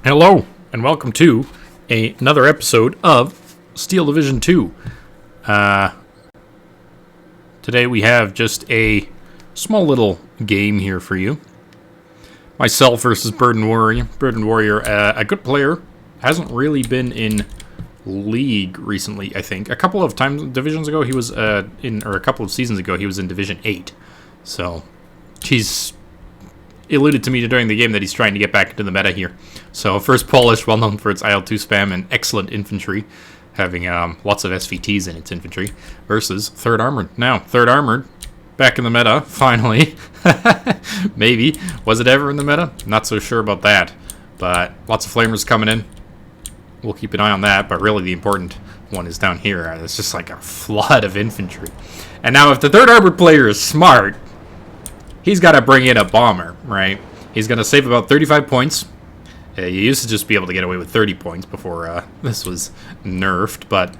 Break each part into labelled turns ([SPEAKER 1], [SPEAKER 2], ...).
[SPEAKER 1] Hello, and welcome to another episode of Steel Division 2. Today we have just a small little game here for you. Myself versus Burden Warrior. Burden Warrior, a good player, hasn't really been in League recently, I think. A couple of divisions ago, he was a couple of seasons ago, he was in Division 8. So, he's alluded to me during the game that he's trying to get back into the meta here. So first Polish, well known for its IL-2 spam and excellent infantry, having lots of SVTs in its infantry, versus Third Armored. Now, Third Armored, back in the meta, finally. Maybe. Was it ever in the meta? Not so sure about that. But lots of Flamers coming in. We'll keep an eye on that, but really the important one is down here. It's just like a flood of infantry. And now if the Third Armored player is smart, he's got to bring in a bomber, right? He's going to save about 35 points. You used to just be able to get away with 30 points before this was nerfed, but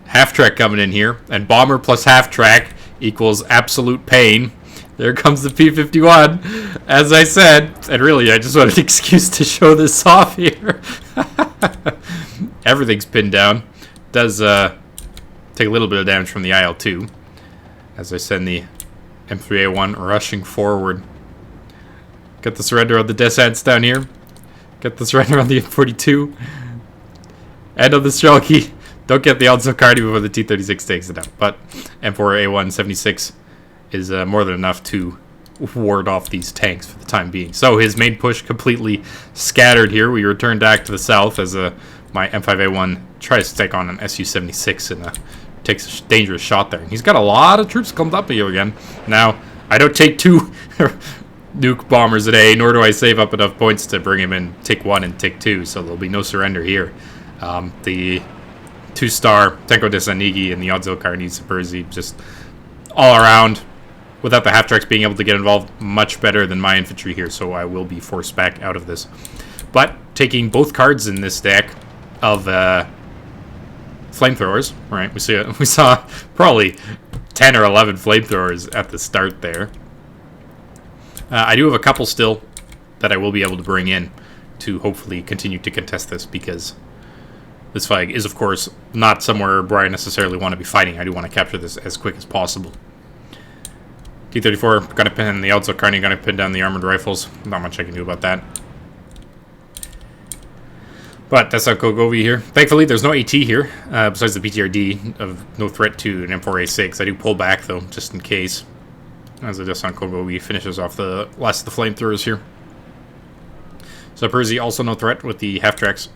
[SPEAKER 1] half-track coming in here, and bomber plus half-track equals absolute pain. There comes the P-51, as I said, and really I just wanted an excuse to show this off here. Everything's pinned down. Does take a little bit of damage from the IL-2, as I send the M3A1 rushing forward. Get the surrender on the descents down here. Get the surrender on the M42. And on the Strelky. Don't get the Alzo Cardi before the T-36 takes it out. But M4A1 76 is more than enough to ward off these tanks for the time being. So his main push completely scattered here. We return back to the south as my M5A1 tries to take on an Su-76 and takes a dangerous shot there. And he's got a lot of troops come up here again. Now, I don't take two nuke bombers a day, nor do I save up enough points to bring him in tick 1 and tick 2, so there'll be no surrender here. The 2-star Tenko Desanigi and the Odzo Karni Saperzi just all around, without the half-tracks being able to get involved, much better than my infantry here, so I will be forced back out of this. But taking both cards in this deck of flamethrowers, right? We saw probably 10 or 11 flamethrowers at the start there. I do have a couple still that I will be able to bring in to hopefully continue to contest this, because this flag is, of course, not somewhere where I necessarily want to be fighting. I do want to capture this as quick as possible. T-34, gonna pin the Alzo Carni, gonna pin down the armored rifles. Not much I can do about that. But that's how Kogovi here. Thankfully, there's no AT here, besides the PTRD of no threat to an M4A6. I do pull back, though, just in case. As the Desan Kogovi finishes off the last of the flamethrowers here. So Perzi also no threat with the half-tracks.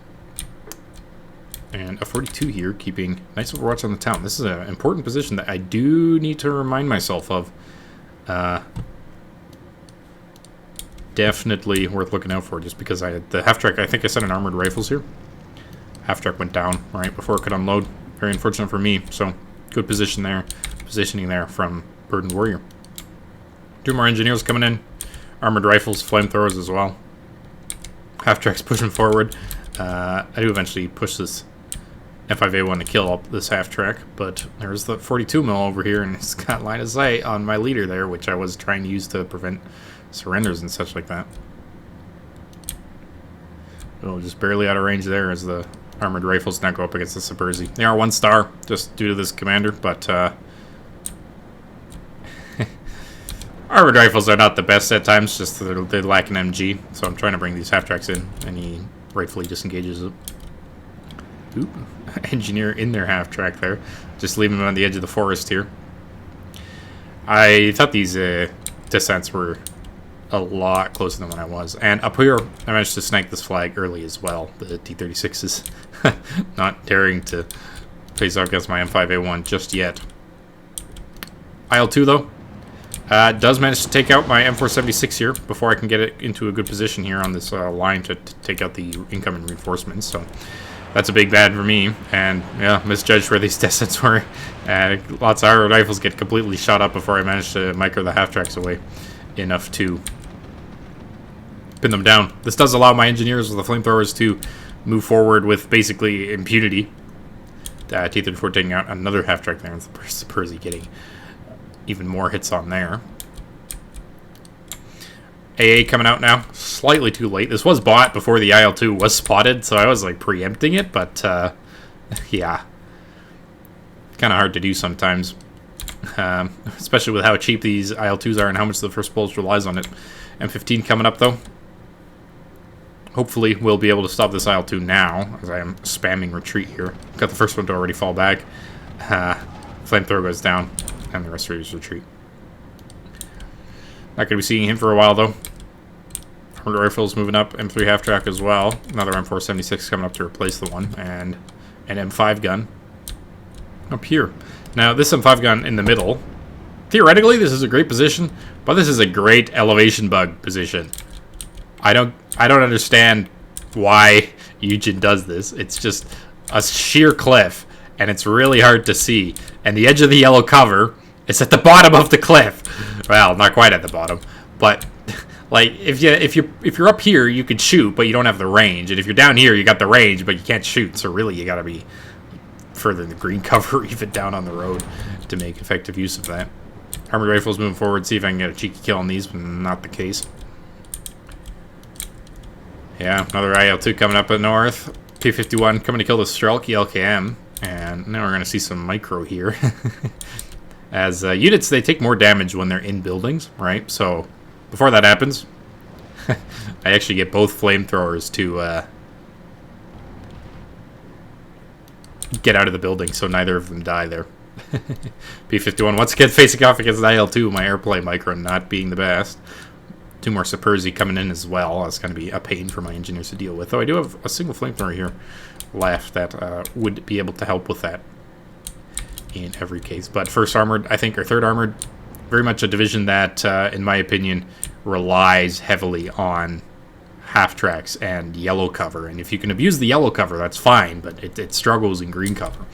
[SPEAKER 1] And a 42 here, keeping nice overwatch on the town. This is an important position that I do need to remind myself of. Definitely worth looking out for, just because the half-track, I think I sent an armored rifles here. Half-track went down right before it could unload. Very unfortunate for me, so good positioning there from Burden Warrior. 2 more engineers coming in. Armored rifles, flamethrowers as well. Half-track's pushing forward. I do eventually push this F5A1 to kill up this half-track, but there's the 42 mil over here, and it's got line of sight on my leader there, which I was trying to use to prevent surrenders and such like that. Oh, just barely out of range there as the armored rifles now go up against the Saperzi. They are 1-star, just due to this commander, but armored rifles are not the best at times, just they lack an MG, so I'm trying to bring these half-tracks in, and he rightfully disengages it. Oop, engineer in their half-track there, just leaving them on the edge of the forest here. I thought these descents were a lot closer than what I was, and up here I managed to snipe this flag early as well. The T-36 is not daring to face off against my M5A1 just yet. IL-2 though does manage to take out my M476 here before I can get it into a good position here on this line to take out the incoming reinforcements. So that's a big bad for me, and yeah, misjudged where these descents were. Lots of arrow rifles get completely shot up before I manage to micro the half-tracks away enough to pin them down. This does allow my engineers with the flamethrowers to move forward with basically impunity. T-34 taking out another half-track there, and the Perzi getting even more hits on there. AA coming out now. Slightly too late. This was bought before the IL-2 was spotted, so I was like preempting it, but yeah. Kind of hard to do sometimes. Especially with how cheap these IL-2s are and how much the first pulse relies on it. M15 coming up though. Hopefully we'll be able to stop this IL-2 now, as I am spamming retreat here. Got the first one to already fall back. Flamethrower goes down, and the rest of his retreat. Not going to be seeing him for a while though. Armored rifles moving up, M3 half-track as well. Another M476 coming up to replace the one, and an M5 gun up here. Now, this M5 gun in the middle, theoretically, this is a great position, but this is a great elevation bug position. I don't understand why Eugen does this. It's just a sheer cliff, and it's really hard to see. And the edge of the yellow cover is at the bottom of the cliff. Well, not quite at the bottom, but like if you're up here, you could shoot, but you don't have the range. And if you're down here, you got the range, but you can't shoot. So really, you got to be further in the green cover, even down on the road, to make effective use of that. Armored rifles moving forward. See if I can get a cheeky kill on these, but not the case. Yeah, another IL-2 coming up at north. P-51 coming to kill the Strelky LKM. And now we're going to see some micro here. As units, they take more damage when they're in buildings, right? So, before that happens, I actually get both flamethrowers to get out of the building, so neither of them die there. P-51 once again facing off against an IL-2, my airplane micro not being the best. Two more Saperzi coming in as well. That's going to be a pain for my engineers to deal with. Though I do have a single flamethrower here left that would be able to help with that in every case. But first armored, I think, or third armored, very much a division that, in my opinion, relies heavily on half-tracks and yellow cover. And if you can abuse the yellow cover, that's fine, but it struggles in green cover.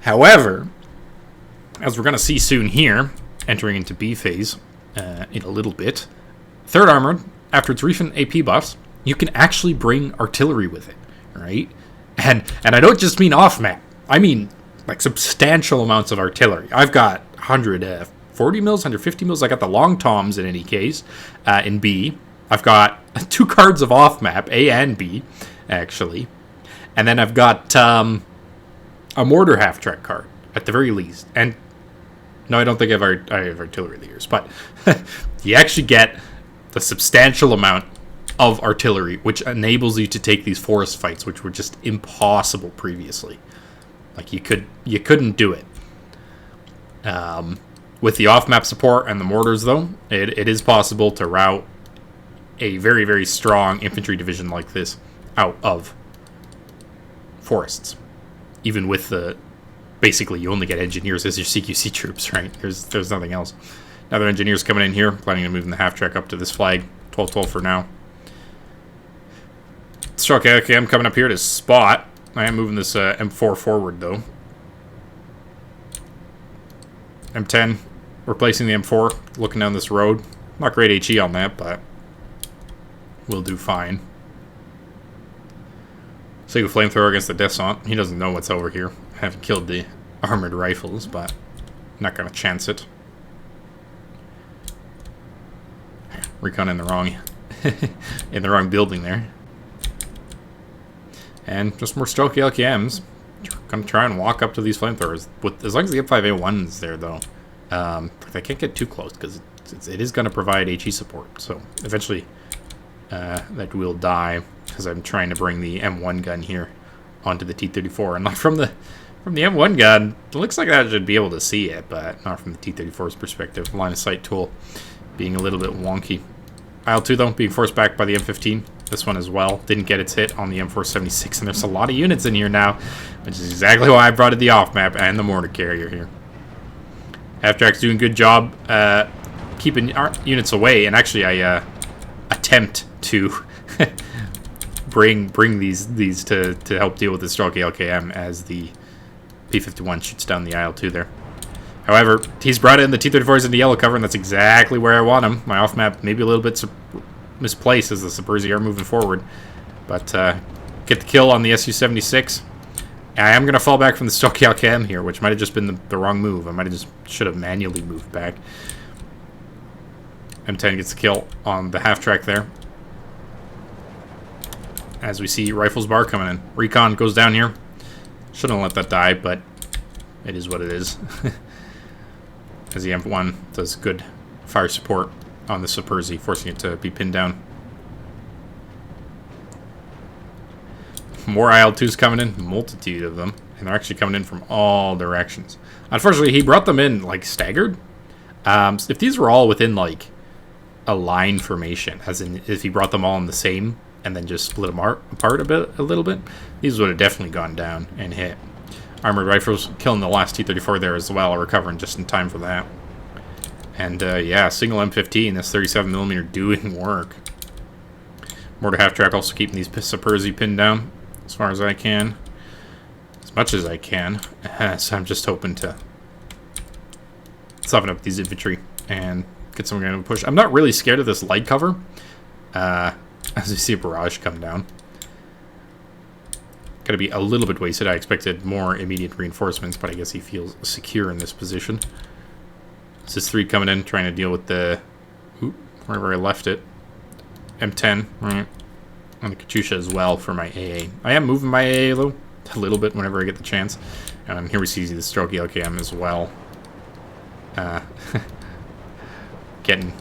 [SPEAKER 1] However, as we're going to see soon here, entering into B phase in a little bit, third armored, after its recent AP buffs, you can actually bring artillery with it, right? And I don't just mean off-map. I mean, like, substantial amounts of artillery. I've got 140 mils, 150 mils. I got the long toms in any case in B. I've got 2 cards of off-map, A and B, actually. And then I've got a mortar half-track card, at the very least. And, no, I don't think I have artillery leaders, but you actually get the substantial amount of artillery, which enables you to take these forest fights, which were just impossible previously. Like, you couldn't do it. With the off-map support and the mortars, though, it is possible to route a very, very strong infantry division like this out of forests. Even with the... Basically, you only get engineers as your CQC troops, right? There's nothing else. Another engineer's coming in here, planning to move in the half-track up to this flag. 12-12 for now. Okay, I'm coming up here to spot. I am moving this M4 forward, though. M10, replacing the M4, looking down this road. Not great HE on that, but we'll do fine. Single flamethrower against the Descent. He doesn't know what's over here. I haven't killed the armored rifles, but I'm not going to chance it. Recon in the wrong building there. And just more Strelky LKMs. Gonna try and walk up to these flamethrowers. As long as the M5A1's there, though, they can't get too close because it is going to provide HE support. So eventually, that will die because I'm trying to bring the M1 gun here onto the T-34. And like from the M1 gun, it looks like I should be able to see it, but not from the T-34's perspective. Line of sight tool being a little bit wonky. IL-2, though, being forced back by the M15. This one as well. Didn't get its hit on the M476, and there's a lot of units in here now, which is exactly why I brought in the off-map and the mortar carrier here. Half-track's doing a good job keeping our units away, and actually I attempt to bring these to help deal with the Strelky LKM as the P-51 shoots down the IL-2 there. However, he's brought in the T-34s into yellow cover, and that's exactly where I want him. My off-map maybe a little bit misplaced as the Saperzi are moving forward. But get the kill on the Su-76. I am going to fall back from the Strelky LKM here, which might have just been the wrong move. I should have manually moved back. M10 gets the kill on the half-track there. As we see Rifles bar coming in. Recon goes down here. Shouldn't let that die, but it is what it is. As the M1 does good fire support on the Saperzi, forcing it to be pinned down. More IL-2s coming in, multitude of them, and they're actually coming in from all directions. Unfortunately, he brought them in, like, staggered. If these were all within, like, a line formation, as in if he brought them all in the same and then just split them apart a little bit, these would have definitely gone down and hit. Armored Rifles killing the last T-34 there as well, recovering just in time for that. And, yeah, single M15, this 37mm doing work. Mortar half-track also keeping these Saperzi pinned down as far as I can. As much as I can. So I'm just hoping to soften up these infantry and get some kind of push. I'm not really scared of this light cover. As we see a barrage come down. Gotta be a little bit wasted. I expected more immediate reinforcements, but I guess he feels secure in this position. This is 3 coming in, trying to deal with the... wherever I left it. M10, right. And the Katyusha as well for my AA. I am moving my AA though, a little bit whenever I get the chance. And here we see the Stroke LKM as well. Getting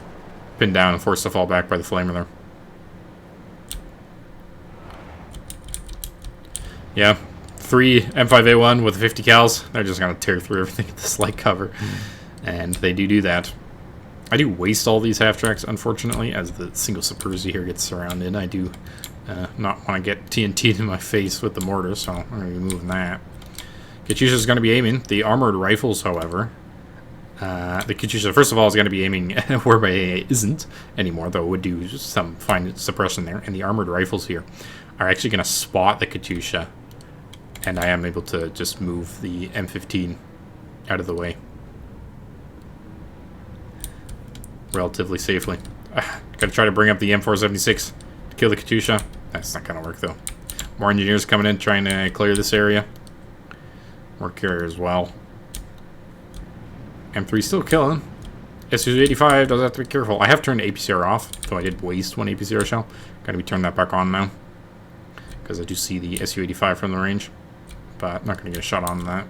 [SPEAKER 1] pinned down and forced to fall back by the flamer there. Yeah, 3 M5A1 with 50 cals. They're just going to tear through everything at this light cover. And they do that. I do waste all these half-tracks, unfortunately, as the single Saperzi here gets surrounded. I do not want to get TNT'd in my face with the mortar, so I'm going to be moving that. Katyusha's going to be aiming. The Armored Rifles, however... the Katyusha, first of all, is going to be aiming where my AA isn't anymore, though it would do some fine suppression there. And the Armored Rifles here are actually going to spot the Katyusha. And I am able to just move the M15 out of the way. Relatively safely. Gotta try to bring up the M476 to kill the Katyusha. That's not gonna work, though. More engineers coming in, trying to clear this area. More carrier as well. M3 still killing. Su-85 does have to be careful. I have turned APCR off, so I did waste one APCR shell. Gotta be turning that back on now. Because I do see the Su-85 from the range. But I'm not going to get a shot on that.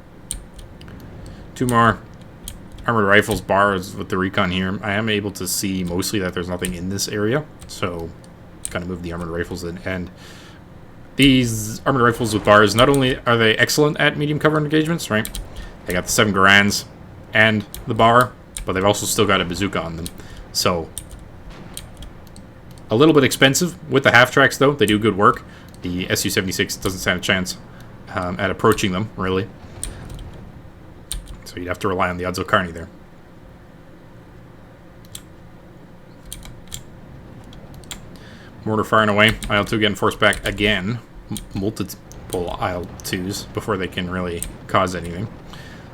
[SPEAKER 1] 2 more Armored Rifles bars with the Recon here. I am able to see mostly that there's nothing in this area. So, going to move the Armored Rifles in. And these Armored Rifles with bars, not only are they excellent at medium cover engagements, right? They got the 7 Garands and the bar, but they've also still got a bazooka on them. So, a little bit expensive with the half-tracks, though. They do good work. The Su-76 doesn't stand a chance at approaching them, really. So you'd have to rely on the Udzo Carney there. Mortar firing away. IL-2 getting forced back again. Multiple IL-2s before they can really cause anything.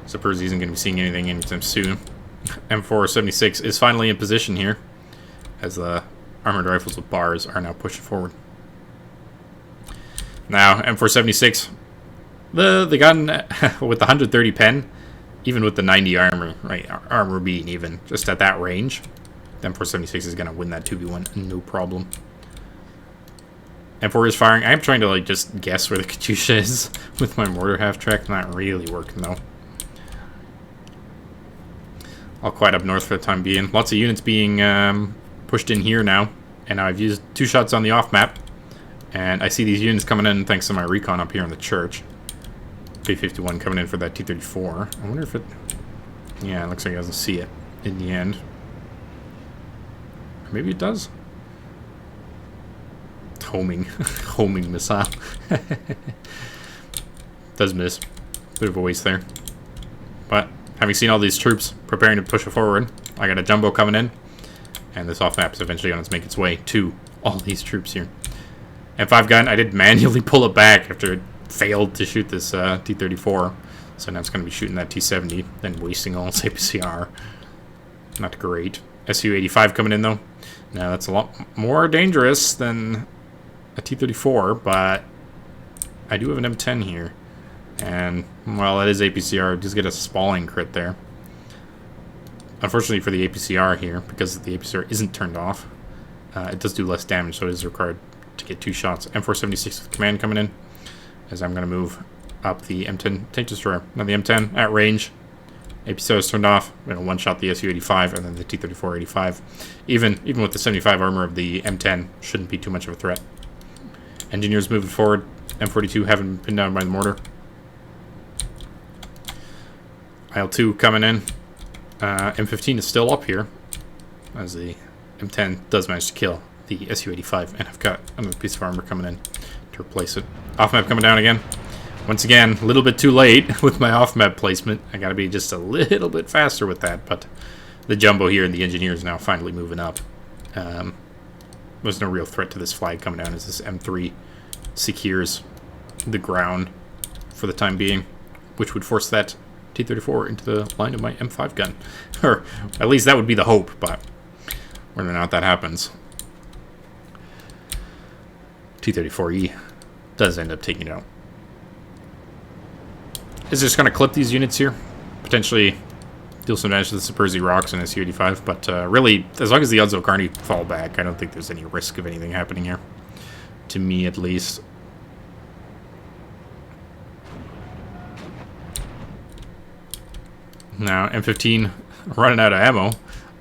[SPEAKER 1] Saperzi isn't going to be seeing anything anytime soon. M476 is finally in position here, as the Armored Rifles with bars are now pushing forward. Now, M476, the gun with the 130 pen, even with the 90 armor, right, armor being even, just at that range, the M476 is going to win that 2v1, no problem. M4 is firing. I am trying to, like, just guess where the Katyusha is with my mortar half-track. Not really working, though. All quiet up north for the time being. Lots of units being pushed in here now. And now I've used 2 shots on the off-map. And I see these units coming in thanks to my recon up here in the church. P-51 coming in for that T-34. I wonder if it... Yeah, it looks like it doesn't see it in the end. Maybe it does. Homing. Homing missile. Does miss. Bit of a waste there. But having seen all these troops preparing to push it forward, I got a jumbo coming in. And this off-map is eventually going to make its way to all these troops here. M5 gun, I did manually pull it back after it failed to shoot this T-34. So now it's going to be shooting that T-70, then wasting all its APCR. Not great. Su-85 coming in, though. Now, that's a lot more dangerous than a T-34, but I do have an M10 here. And, well, it is APCR. Just get a spalling crit there. Unfortunately for the APCR here, because the APCR isn't turned off, it does do less damage, so it is required to get 2 shots. M476 with command coming in, as I'm going to move up the M10 tank destroyer. Now the M10 at range, APCR is turned off. I'm going to one-shot the Su-85 and then the T-34-85. Even with the 75 armor of the M10, shouldn't be too much of a threat. Engineers moving forward. M42 having been pinned down by the mortar. IL-2 coming in. M15 is still up here, as the M10 does manage to kill the Su-85, and I've got another piece of armor coming in to replace it. Off-map coming down again. Once again, a little bit too late with my off-map placement. I gotta be just a little bit faster with that, but the jumbo here and the engineers now finally moving up. There's no real threat to this flag coming down as this M3 secures the ground for the time being, which would force that T-34 into the line of my M5 gun. Or at least that would be the hope, but whether or not that happens, T-34E does end up taking it out. Is just going to clip these units here, potentially deal some damage to the Superzi rocks and Su-85, but really, as long as the Udzo Carney fall back, I don't think there's any risk of anything happening here. To me, at least. Now, M15 running out of ammo.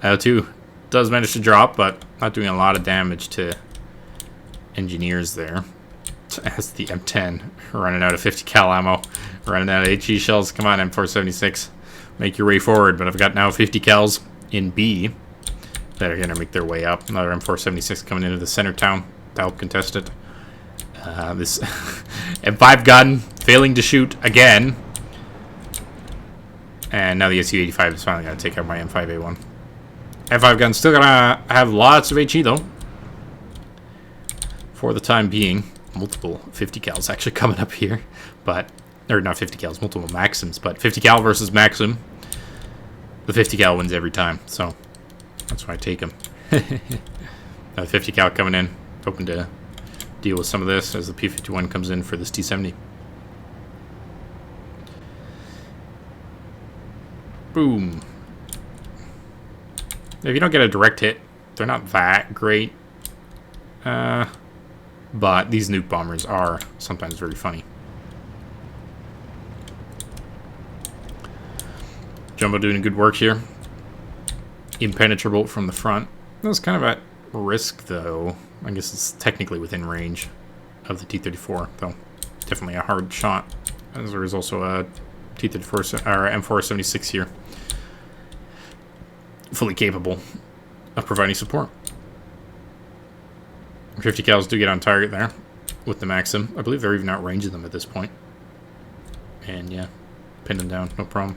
[SPEAKER 1] IL-2 does manage to drop, but not doing a lot of damage to engineers there. As the M10 running out of 50 cal ammo, running out of HE shells. Come on, M476, make your way forward. But I've got now 50 cals in B that are going to make their way up. Another M476 coming into the center town to help contest it. This M5 gun failing to shoot again. And now the Su-85 is finally going to take out my M5A1. M5 gun's still going to have lots of HE, though. For the time being. Multiple 50 cals actually coming up here. But, or not 50 cals, multiple Maxims. But 50 cal versus Maxim. The 50 cal wins every time. So, that's why I take them. 50 cal coming in. Hoping to deal with some of this as the P-51 comes in for this T-70. Boom. If you don't get a direct hit, they're not that great. But these nuke bombers are sometimes very funny. Jumbo doing good work here. Impenetrable from the front. That was kind of at risk, though. I guess it's technically within range of the T-34, though. Definitely a hard shot. As there is also a T-34 or M476 here, fully capable of providing support. 50 cals do get on target there with the Maxim. I believe they're even outranging them at this point. And yeah, pinned them down, no problem.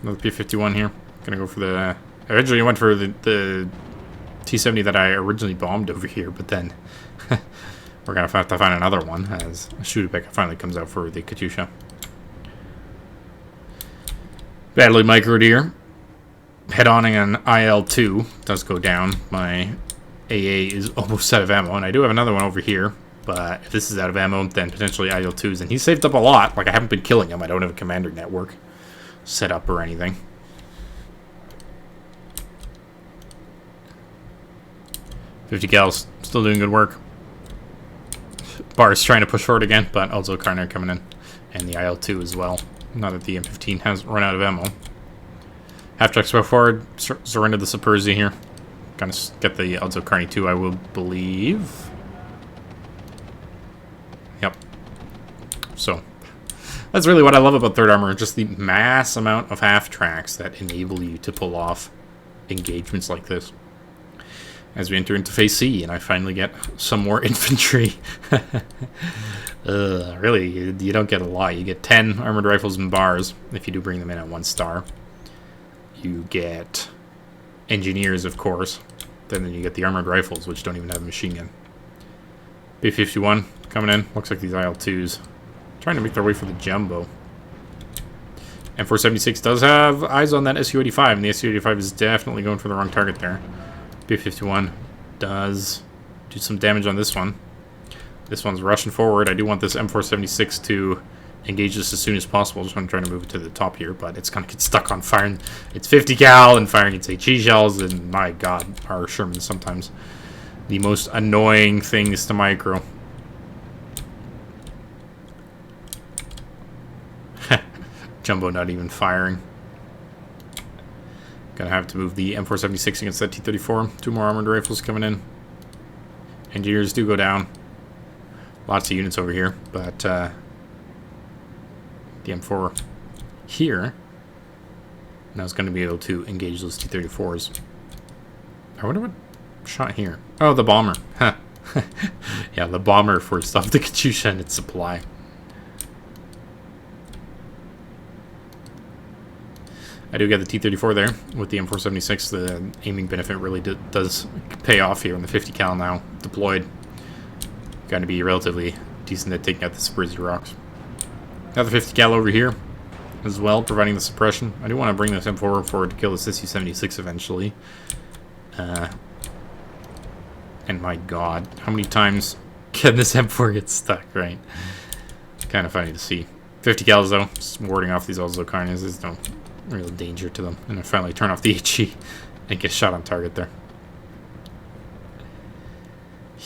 [SPEAKER 1] Another P-51 here. Gonna go for the... Originally I went for the T-70 that I originally bombed over here, but then we're gonna have to find another one as Studebaker finally comes out for the Katyusha. Badly microed here. Head-oning on IL-2 does go down. My AA is almost out of ammo, and I do have another one over here, but if this is out of ammo, then potentially IL-2's, and he's saved up a lot. Like, I haven't been killing him. I don't have a commander network set up or anything. $50 cals, still doing good work. Bar's trying to push forward again, but also Karner coming in, and the IL-2 as well. Now that the M15 has run out of ammo. Half-tracks go forward, surrender the Superzi here. Gonna get the Udzo Carney 2, I will believe. Yep. So, that's really what I love about Third Armor, just the mass amount of half-tracks that enable you to pull off engagements like this. As we enter into Phase C, and I finally get some more infantry. Really, you don't get a lot. You get 10 armored rifles and bars, if you do bring them in at 1 star. You get engineers, of course. Then you get the armored rifles, which don't even have a machine gun. B-51 coming in. Looks like these IL-2s trying to make their way for the jumbo. M476 does have eyes on that Su-85, and the Su-85 is definitely going for the wrong target there. B-51 does do some damage on this one. This one's rushing forward. I do want this M476 to engage this as soon as possible. Just I'm trying to move it to the top here, but it's gonna get stuck on firing. It's 50 cal and firing its HE shells, and my god, our Sherman's sometimes the most annoying things to micro. Jumbo not even firing. Gonna have to move the M476 against that T-34. 2 more armored rifles coming in. Engineers do go down. Lots of units over here, but the M4 here now is going to be able to engage those T-34s. I wonder what shot here. Oh, the bomber. Huh. Yeah, the bomber forced off the Katyusha and its supply. I do get the T-34 there with the M476. The aiming benefit really does pay off here, and the 50 cal now deployed. Going to be relatively decent at taking out the Zaporozhye rocks. Another 50 cal over here as well, providing the suppression. I do want to bring this M4 forward to kill this Su-76 eventually. And my god, how many times can this M4 get stuck, right? Kind of funny to see. 50 cals though, just warding off these Ozokarnias. There's no real danger to them. And I finally turn off the HE and get shot on target there.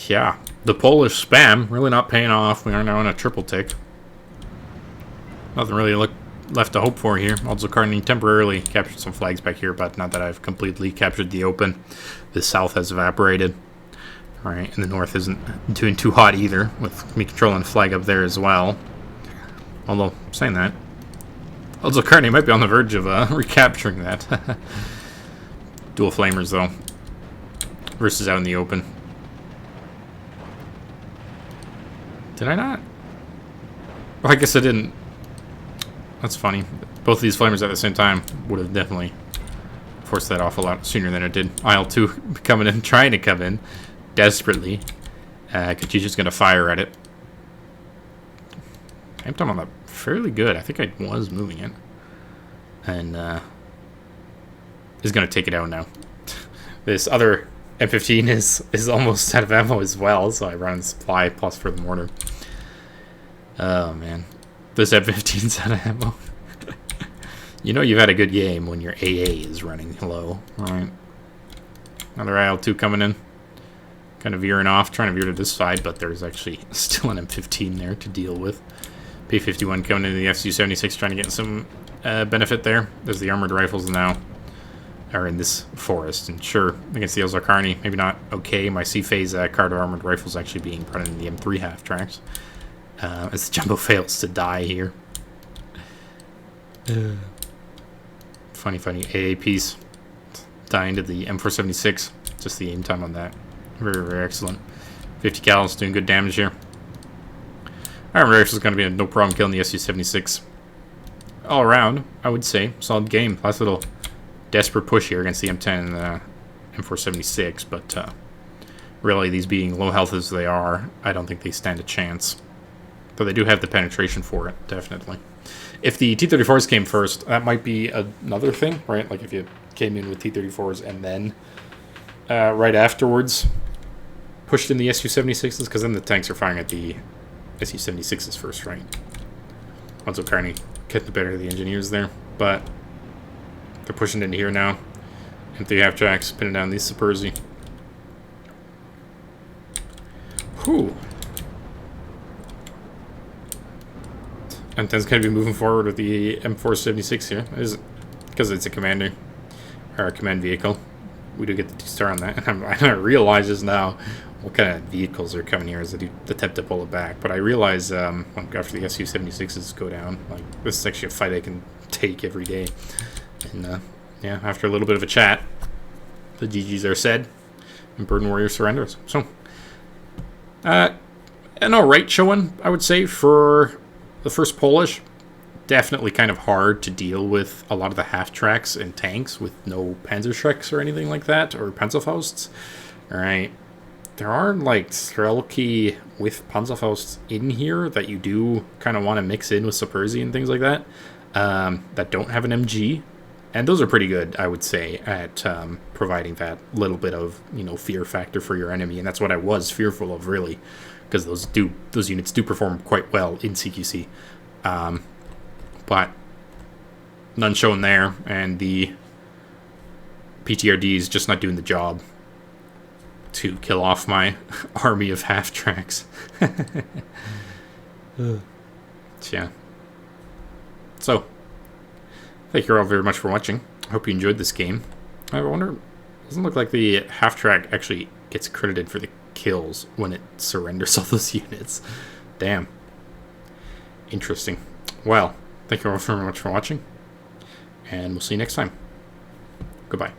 [SPEAKER 1] Yeah, the Polish spam really not paying off. We are now on a triple tick. Nothing really left to hope for here. Ozokarny temporarily captured some flags back here, but not that I've completely captured the open. The south has evaporated. Alright, and the north isn't doing too hot either, with me controlling the flag up there as well. Although, saying that, Ozokarny might be on the verge of recapturing that. Dual flamers, though, versus out in the open. Did I not? Oh, I guess I didn't. That's funny. Both of these flamers at the same time would have definitely forced that off a lot sooner than it did. IL-2 coming in, trying to come in desperately. Katyusha's going to fire at it. Aim time on that fairly good. I think I was moving it. And is going to take it out now. This other M15 is almost out of ammo as well, so I run supply plus for the mortar. Oh man, this M15's out of ammo. You know you've had a good game when your AA is running low. Alright. Another IL-2 coming in. Kind of veering off, trying to veer to this side, but there's actually still an M15 there to deal with. P-51 coming into the Su-76, trying to get some benefit there. There's the armored rifles now are in this forest, and sure, against the Ozokarny, maybe not okay. My C-phase Cardo armored rifles actually being brought in the M3 half tracks. As the Jumbo fails to die here. Funny AA piece. Dying to the M476. Just the aim time on that. Very, very excellent. 50 cals, doing good damage here. Armored rifles is going to be no problem killing the Su-76. All around, I would say, solid game. Last little desperate push here against the M10 and M476, but really, these being low health as they are, I don't think they stand a chance. Though they do have the penetration for it, definitely. If the T-34s came first, that might be another thing, right? Like if you came in with T-34s and then right afterwards pushed in the Su-76s, because then the tanks are firing at the Su-76s first, right? Ozokarny getting the better of the engineers there, but they're pushing into here now. M3 half tracks, pinning down these Zaporozhye. Whew. M10's going to be moving forward with the M476 here. Because it's a commander, or a command vehicle. We do get the 2-star on that. And I realize just now what kind of vehicles are coming here as I do attempt to pull it back. But I realize after the Su-76s go down, like this is actually a fight I can take every day. And yeah, after a little bit of a chat, the GGs are said, and Burden Warrior surrenders. So, an alright showing, I would say, for the first Polish. Definitely kind of hard to deal with a lot of the half-tracks and tanks with no Panzerschrecks or anything like that, or Panzerfausts. Alright. There are, like, Strelki with Panzerfausts in here that you do kind of want to mix in with Zaporozhye and things like that, that don't have an MG. And those are pretty good, I would say, at providing that little bit of, fear factor for your enemy. And that's what I was fearful of, really, because those units do perform quite well in CQC. But none shown there, and the PTRD is just not doing the job to kill off my army of half-tracks. Yeah. So, thank you all very much for watching. I hope you enjoyed this game. I wonder, it doesn't look like the half-track actually gets credited for the kills when it surrenders all those units. Damn. Interesting. Well, thank you all very much for watching, and we'll see you next time. Goodbye.